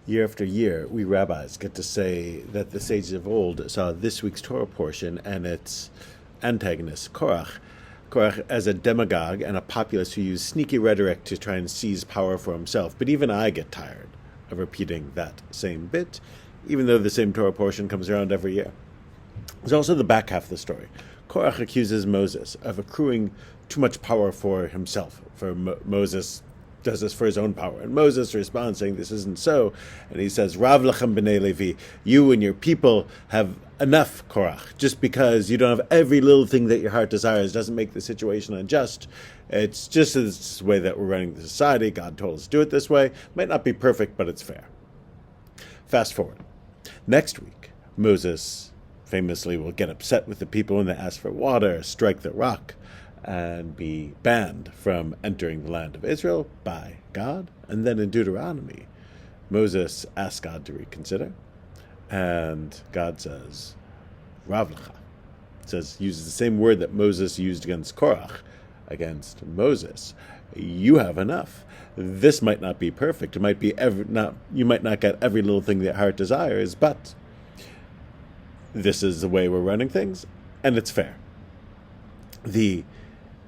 Year after year, we rabbis get to say that the sages of old saw this week's Torah portion and its antagonist, Korach as a demagogue and a populist who used sneaky rhetoric to try and seize power for himself. But even I get tired of repeating that same bit, even though the same Torah portion comes around every year. There's also the back half of the story. Korach accuses Moses of accruing too much power for himself, for Moses does this for his own power. And Moses responds saying this isn't so. And he says, Rav Lachem b'nei Levi, you and your people have enough, Korach. Just because you don't have every little thing that your heart desires doesn't make the situation unjust. It's just this way that we're running the society. God told us to do it this way. Might not be perfect, but it's fair. Fast forward. Next week, Moses famously will get upset with the people when they ask for water, strike the rock, and be banned from entering the land of Israel by God. And then in Deuteronomy, Moses asks God to reconsider, and God says, Rav Lecha. Uses the same word that Moses used against Korach, against Moses. You have enough. This might not be perfect. It might be you might not get every little thing that your heart desires, but this is the way we're running things, and it's fair. The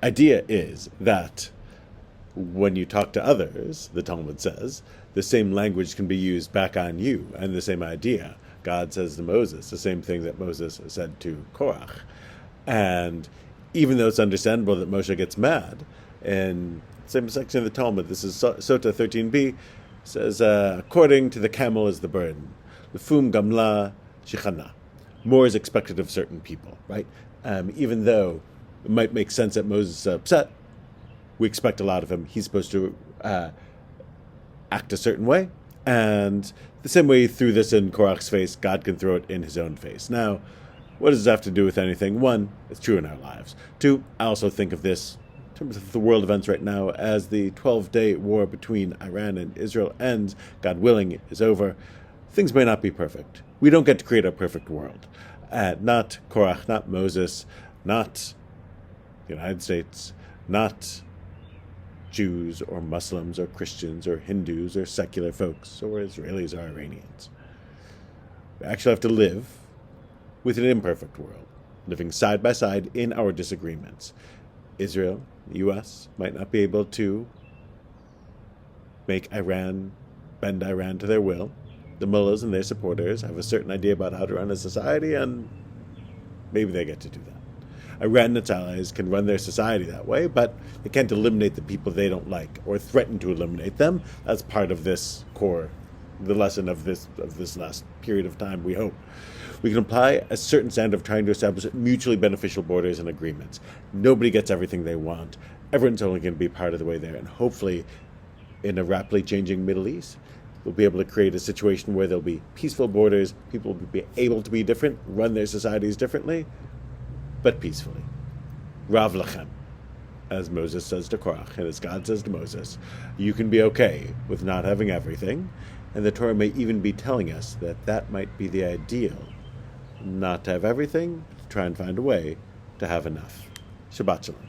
idea is that when you talk to others, the Talmud says, the same language can be used back on you, and the same idea. God says to Moses the same thing that Moses said to Korach. And even though it's understandable that Moshe gets mad, in the same section of the Talmud, this is Sota 13b, says, according to the camel is the burden. Lefum gamla shichana. More is expected of certain people, right? Even though it might make sense that Moses is upset, we expect a lot of him. He's supposed to act a certain way. And the same way he threw this in Korach's face, God can throw it in his own face. Now, what does this have to do with anything? One, it's true in our lives. Two, I also think of this, in terms of the world events right now, as the 12-day war between Iran and Israel ends, God willing, is over. Things may not be perfect. We don't get to create a perfect world. Not Korach, not Moses, not the United States, not Jews or Muslims or Christians or Hindus or secular folks or Israelis or Iranians. We actually have to live with an imperfect world, living side by side in our disagreements. Israel, the U.S., might not be able to make Iran bend Iran to their will. The mullahs and their supporters have a certain idea about how to run a society, and maybe they get to do that. Iran and its allies can run their society that way, but they can't eliminate the people they don't like or threaten to eliminate them. That's part of this the lesson of this last period of time, we hope. We can apply a certain standard of trying to establish mutually beneficial borders and agreements. Nobody gets everything they want. Everyone's only going to be part of the way there, and hopefully in a rapidly changing Middle East, we'll be able to create a situation where there'll be peaceful borders, people will be able to be different, run their societies differently, but peacefully. Rav Lachem, as Moses says to Korach, and as God says to Moses, you can be okay with not having everything, and the Torah may even be telling us that that might be the ideal, not to have everything, but to try and find a way to have enough. Shabbat Shalom.